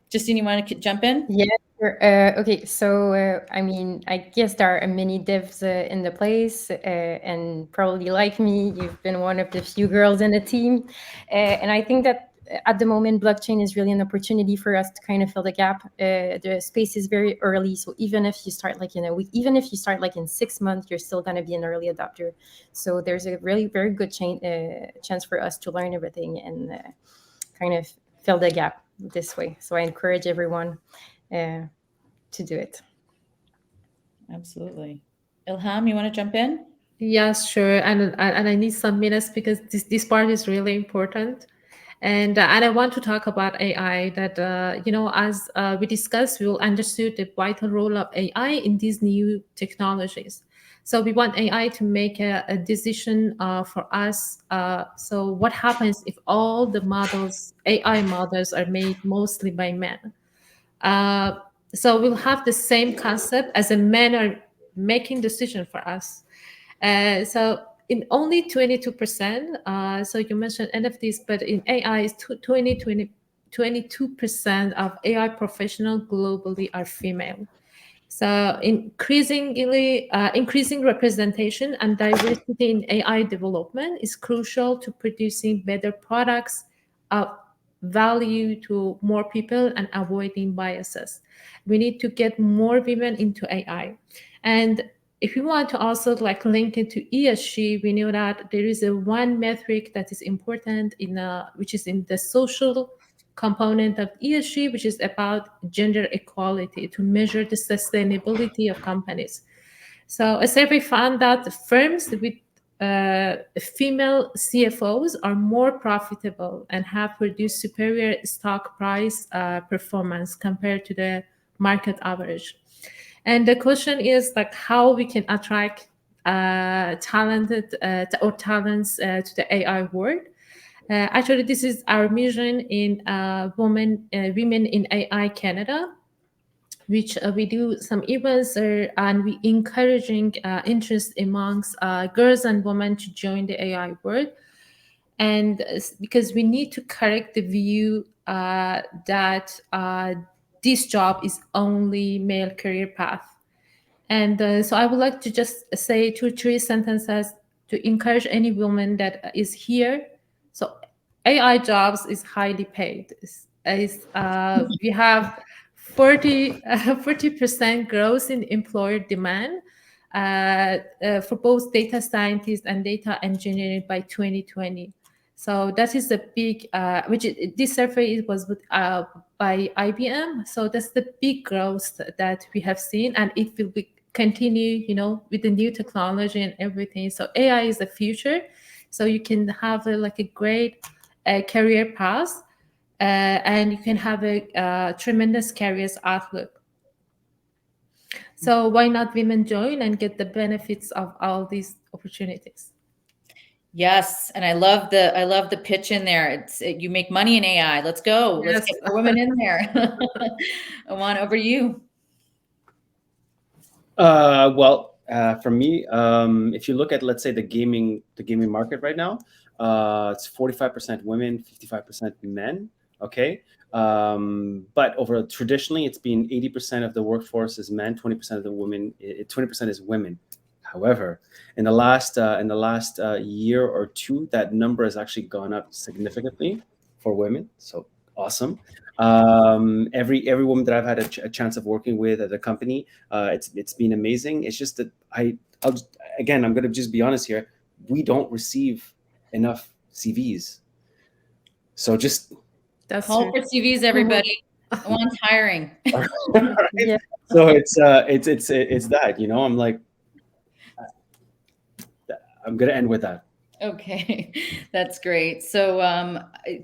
Justine, you want to jump in? Yeah, sure. Okay, so I guess there are many devs in the place, and probably like me, you've been one of the few girls in the team. And I think that at the moment, blockchain is really an opportunity for us to kind of fill the gap. The space is very early, so even if you start in a week, even if you start in 6 months, you're still going to be an early adopter. So there's a really very good chance for us to learn everything and kind of fill the gap this way. So I encourage everyone to do it. Absolutely. Ilham, you want to jump in? Yes, sure. And I need some minutes because this part is really important. And I want to talk about AI that, as we discussed, we will understood the vital role of AI in these new technologies. So we want AI to make a decision for us. So what happens if all the AI models are made mostly by men? So we'll have the same concept as a men are making decision for us. So in only 22%, so you mentioned NFTs, but in AI, it's 22% of AI professionals globally are female. So increasing representation and diversity in AI development is crucial to producing better products of value to more people and avoiding biases. We need to get more women into AI. And if you want to also link it to ESG, we know that there is one metric that is important which is in the social component of ESG, which is about gender equality to measure the sustainability of companies. So a survey found that firms with female CFOs are more profitable and have produced superior stock price performance compared to the market average. And the question is how we can attract talents to the AI world. Actually, this is our mission in Women in AI Canada, which we do some events and we encouraging interest amongst girls and women to join the AI world. And because we need to correct the view that this job is only male career path. And so I would like to just say 2 or 3 sentences to encourage any woman that is here. So AI jobs is highly paid. We have 40% growth in employer demand for both data scientists and data engineering by 2020. So that is the big, this survey was by IBM. So that's the big growth that we have seen, and it will continue, with the new technology and everything. So AI is the future. So you can have a great career path, and you can have a tremendous career outlook. So why not women join and get the benefits of all these opportunities? Yes, and I love the pitch in there. You make money in AI. Let's go. Yes. Let's get more women in there. Awan, over to you. For me, if you look at, let's say, the gaming market right now, it's 45% women, 55% men. Okay. But traditionally, it's been 80% of the workforce is men, 20% of the women, 20% is women. However, in the last year or two, that number has actually gone up significantly for women. So awesome. Every woman that I've had a chance of working with at the company, it's been amazing. It's just that I'm going to just be honest here. We don't receive enough CVs. So just call for CVs, everybody. Awan's hiring. Right? Yeah. So it's that, I'm like, I'm going to end with that. Okay, that's great. So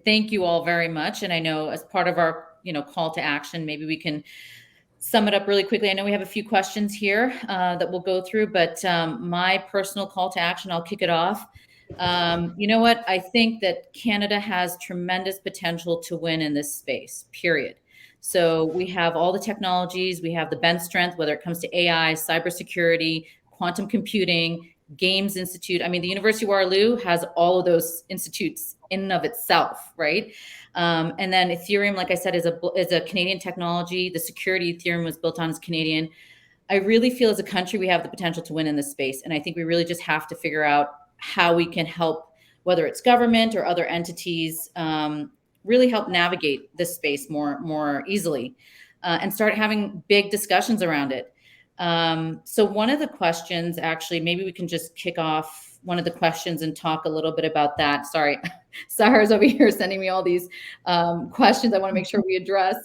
thank you all very much. And I know as part of our, call to action, maybe we can sum it up really quickly. I know we have a few questions here that we'll go through, but my personal call to action, I'll kick it off. You know what? I think that Canada has tremendous potential to win in this space, period. So we have all the technologies, we have the bench strength, whether it comes to AI, cybersecurity, quantum computing, Games Institute. I mean, the University of Waterloo has all of those institutes in and of itself, right? And then Ethereum, like I said, is a Canadian technology. The security Ethereum was built on is Canadian. I really feel as a country, we have the potential to win in this space. And I think we really just have to figure out how we can help, whether it's government or other entities, really help navigate this space more easily and start having big discussions around it. So one of the questions, actually, maybe we can just kick off one of the questions and talk a little bit about that. Sorry, Sarah's over here sending me all these questions I want to make sure we address.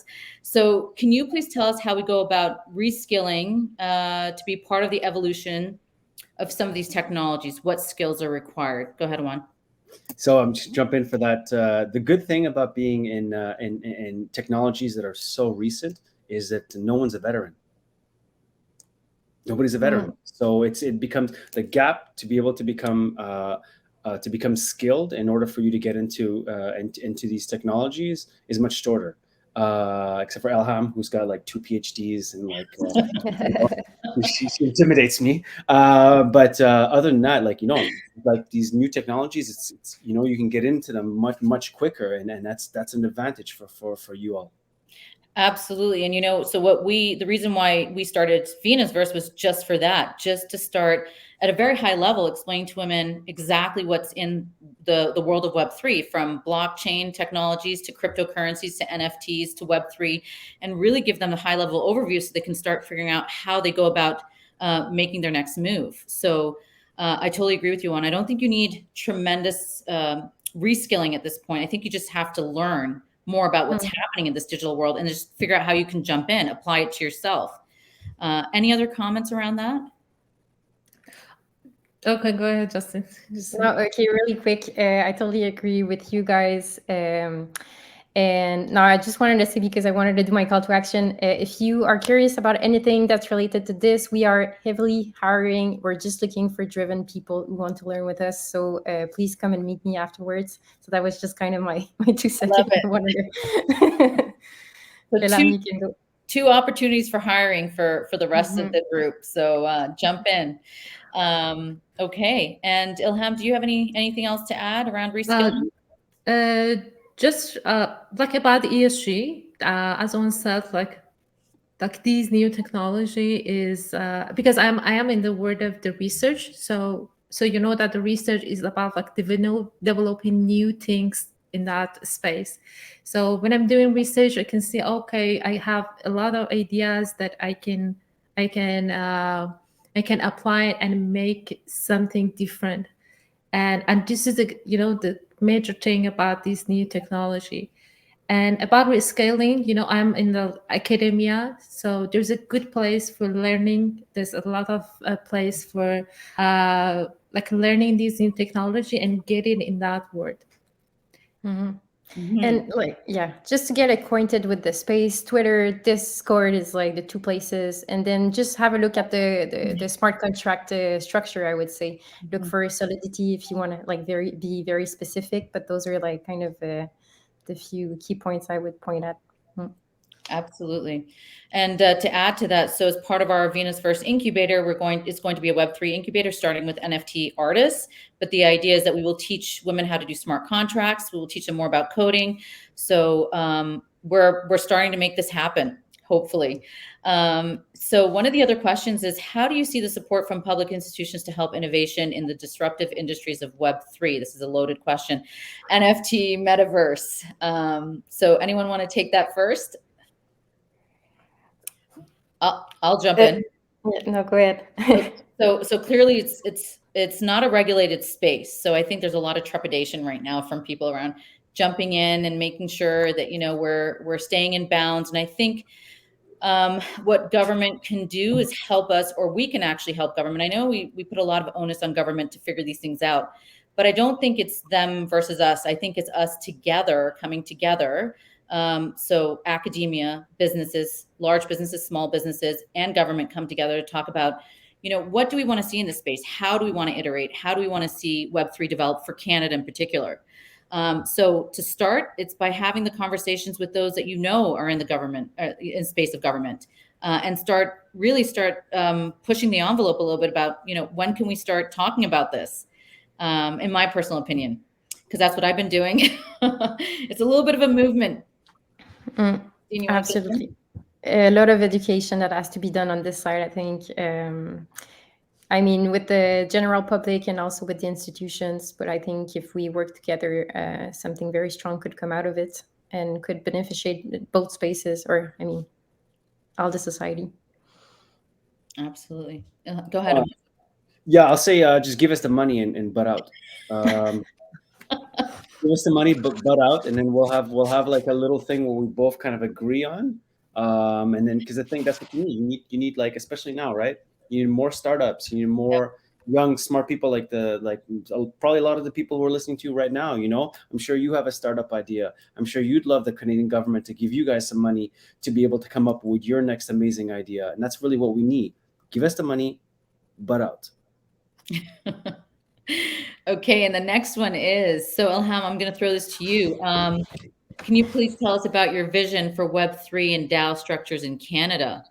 So can you please tell us how we go about reskilling to be part of the evolution of some of these technologies? What skills are required? Go ahead, Awan. So I'm just jump in for that. The good thing about being in technologies that are so recent is that no one's a veteran. Nobody's a veteran. So it becomes the gap to be able to become skilled in order for you to get into these technologies is much shorter. Except for Elham, who's got like 2 PhDs and she intimidates me. But other than that, like these new technologies, it's you can get into them much quicker, and that's an advantage for you all. Absolutely. And so the reason why we started Venus Verse was just for that, just to start at a very high level, explain to women exactly what's in the world of Web3, from blockchain technologies to cryptocurrencies to NFTs to Web3, and really give them a high level overview so they can start figuring out how they go about making their next move. So I totally agree with you, and I don't think you need tremendous reskilling at this point. I think you just have to learn more about what's happening in this digital world and just figure out how you can jump in, apply it to yourself. Any other comments around that? Okay, go ahead, Justin. No, okay, really quick. I totally agree with you guys. And now I just wanted to say, because I wanted to do my call to action. If you are curious about anything that's related to this, we are heavily hiring. We're just looking for driven people who want to learn with us. So please come and meet me afterwards. So that was just kind of my 2 seconds. So two opportunities for hiring for the rest of the group. So jump in. Okay. And Ilham, do you have anything else to add around reskilling? Just like about the ESG, as Owen said, like these new technology is because I am in the world of the research. So that the research is about like developing new things in that space. So when I'm doing research, I can see, okay, I have a lot of ideas that I can apply it and make something different. And this is the major thing about this new technology. And about rescaling, I'm in the academia, so there's a good place for learning. There's a lot of place for like learning this new technology and getting in that world. And like, yeah, just to get acquainted with the space, Twitter, Discord is like the two places. And then just have a look at the smart contract structure, I would say. Look for solidity if you want to like be very specific, but those are like kind of the few key points I would point at. Absolutely. And to add to that, so as part of our Venus First incubator, it's going to be a Web3 incubator starting with NFT artists. But the idea is that we will teach women how to do smart contracts. We will teach them more about coding. So we're starting to make this happen, hopefully. So one of the other questions is, how do you see the support from public institutions to help innovation in the disruptive industries of Web3? This is a loaded question. NFT, Metaverse. So anyone want to take that first? I'll jump in. No, go ahead. So clearly it's not a regulated space. So I think there's a lot of trepidation right now from people around jumping in and making sure that, we're staying in bounds. And I think what government can do is help us, or we can actually help government. I know we put a lot of onus on government to figure these things out, but I don't think it's them versus us. I think it's us together, coming together. So academia, businesses, large businesses, small businesses, and government come together to talk about, what do we want to see in this space? How do we want to iterate? How do we want to see Web3 develop for Canada in particular? So to start, it's by having the conversations with those that are in the government, in space of government, and start pushing the envelope a little bit about, when can we start talking about this? In my personal opinion, because that's what I've been doing. It's a little bit of a movement. Absolutely. A lot of education that has to be done on this side, I think. I mean, with the general public and also with the institutions, but I think if we work together, something very strong could come out of it and could beneficiate both spaces, or, I mean, all the society. Absolutely. Go ahead. Yeah, I'll say just give us the money and butt out. Give us the money, but butt out, and then we'll have like a little thing where we both kind of agree on. And then, because I think that's what you need. You need like, especially now, right? You need more startups. You need more young, smart people like probably a lot of the people who are listening to you right now. I'm sure you have a startup idea. I'm sure you'd love the Canadian government to give you guys some money to be able to come up with your next amazing idea. And that's really what we need. Give us the money, butt out. Okay, and the next one is, so Ilham, I'm going to throw this to you. Can you please tell us about your vision for Web3 and DAO structures in Canada?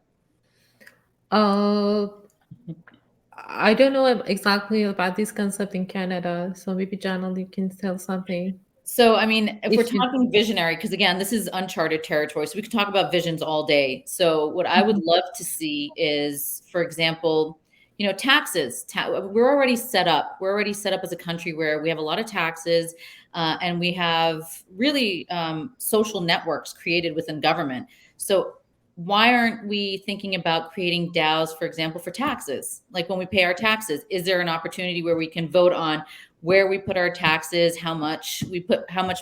I don't know exactly about this concept in Canada, so maybe Janelle, you can tell something. So, I mean, if we're talking visionary, because again, this is uncharted territory, so we can talk about visions all day. So what I would love to see is, for example, taxes. We're already set up. We're already set up as a country where we have a lot of taxes, and we have really social networks created within government. So why aren't we thinking about creating DAOs, for example, for taxes? Like when we pay our taxes, is there an opportunity where we can vote on where we put our taxes, how much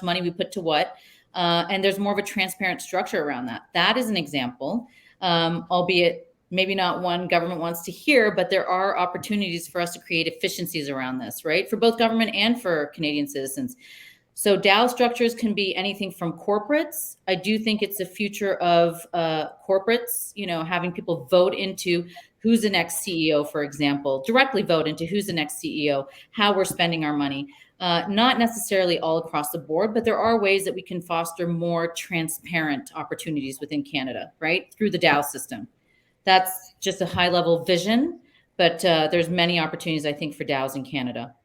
money we put to what? And there's more of a transparent structure around that. That is an example, albeit maybe not one government wants to hear, but there are opportunities for us to create efficiencies around this, right? For both government and for Canadian citizens. So DAO structures can be anything from corporates. I do think it's the future of corporates, having people vote into who's the next CEO, for example, directly vote into who's the next CEO, how we're spending our money. Not necessarily all across the board, but there are ways that we can foster more transparent opportunities within Canada, right? Through the DAO system. That's just a high level vision, but there's many opportunities, I think, for DAOs in Canada.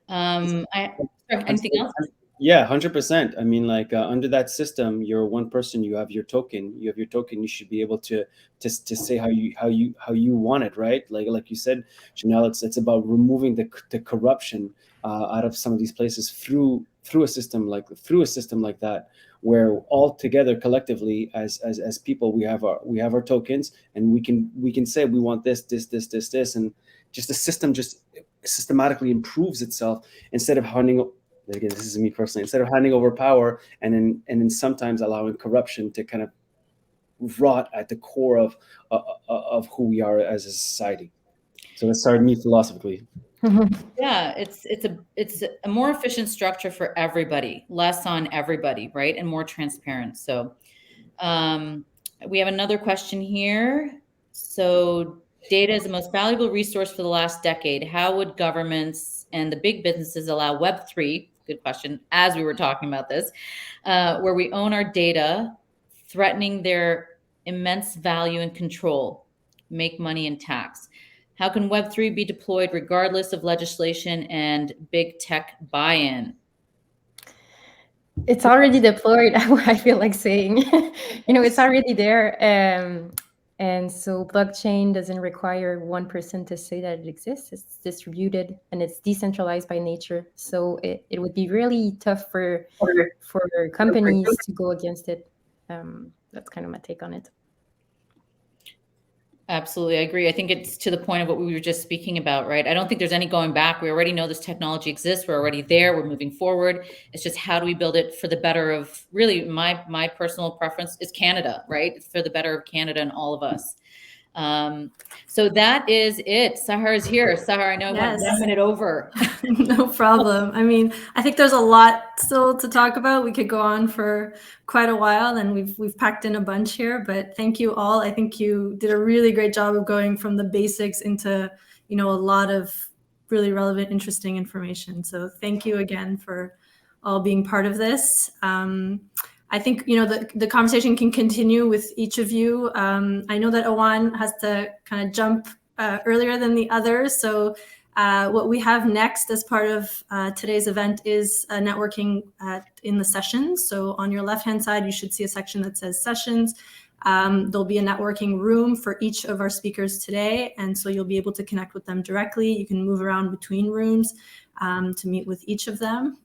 Anything else? Yeah, 100%. I mean, like under that system, you're one person. You have your token. You have your token. You should be able to say how you want it, right? Like you said, Janelle, it's about removing the corruption out of some of these places through a system like that, where all together collectively as people we have our tokens, and we can say we want this, and just the system just systematically improves itself instead of handing. Again, this is me personally. Instead of handing over power and then sometimes allowing corruption to kind of rot at the core of who we are as a society. So that started me philosophically. Yeah, it's a more efficient structure for everybody, less on everybody, right, and more transparent. So we have another question here. So data is the most valuable resource for the last decade. How would governments and the big businesses allow Web3, good question, as we were talking about this, where we own our data, threatening their immense value and control, make money and tax? How can Web3 be deployed regardless of legislation and big tech buy-in? It's already deployed. I feel like saying, it's already there. And so blockchain doesn't require one person to say that it exists. It's distributed and it's decentralized by nature. So it would be really tough for companies to go against it. That's kind of my take on it. Absolutely. I agree. I think it's to the point of what we were just speaking about, right? I don't think there's any going back. We already know this technology exists. We're already there. We're moving forward. It's just how do we build it for the better of, really, my personal preference is Canada, right? It's for the better of Canada and all of us. So that is it. Sahar is here. Sahar, I know I went 1 minute over. No problem. I mean, I think there's a lot still to talk about. We could go on for quite a while, and we've packed in a bunch here, but thank you all. I think you did a really great job of going from the basics into, a lot of really relevant, interesting information. So thank you again for all being part of this. I think, the conversation can continue with each of you. I know that Owan has to kind of jump earlier than the others. So what we have next as part of today's event is networking in the sessions. So on your left-hand side, you should see a section that says sessions. There'll be a networking room for each of our speakers today. And so you'll be able to connect with them directly. You can move around between rooms to meet with each of them.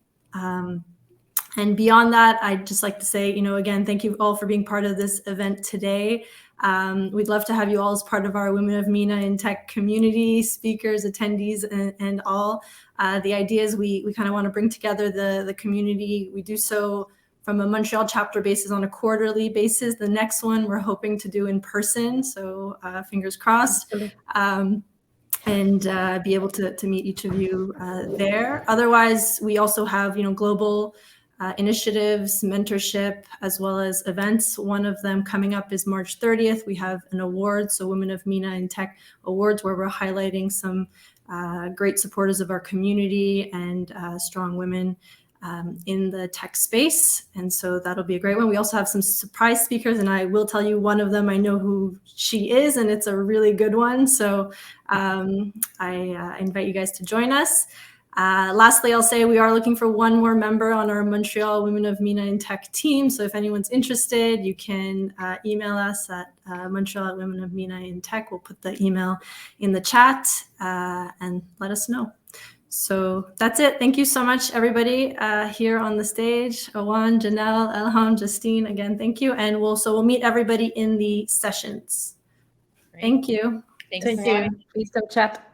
And beyond that, I'd just like to say, again, thank you all for being part of this event today. We'd love to have you all as part of our Women of MENA in Tech community, speakers, attendees, and all. The idea is we kind of want to bring together the community. We do so from a Montreal chapter basis on a quarterly basis. The next one we're hoping to do in person, so fingers crossed. And be able to meet each of you there. Otherwise, we also have, global initiatives, mentorship, as well as events. One of them coming up is March 30th. We have an award, so Women of MENA in Tech Awards, where we're highlighting some great supporters of our community and strong women in the tech space. And so that'll be a great one. We also have some surprise speakers, and I will tell you one of them, I know who she is, and it's a really good one. So I invite you guys to join us. Lastly, I'll say we are looking for one more member on our Montreal Women of MENA in Tech team. So if anyone's interested, you can email us at Montreal at Women of MENA in Tech. We'll put the email in the chat and let us know. So that's it. Thank you so much, everybody here on the stage. Owan, Janelle, Elham, Justine, again, thank you. And we'll meet everybody in the sessions. Great. Thank you. Thank you. Please don't chat.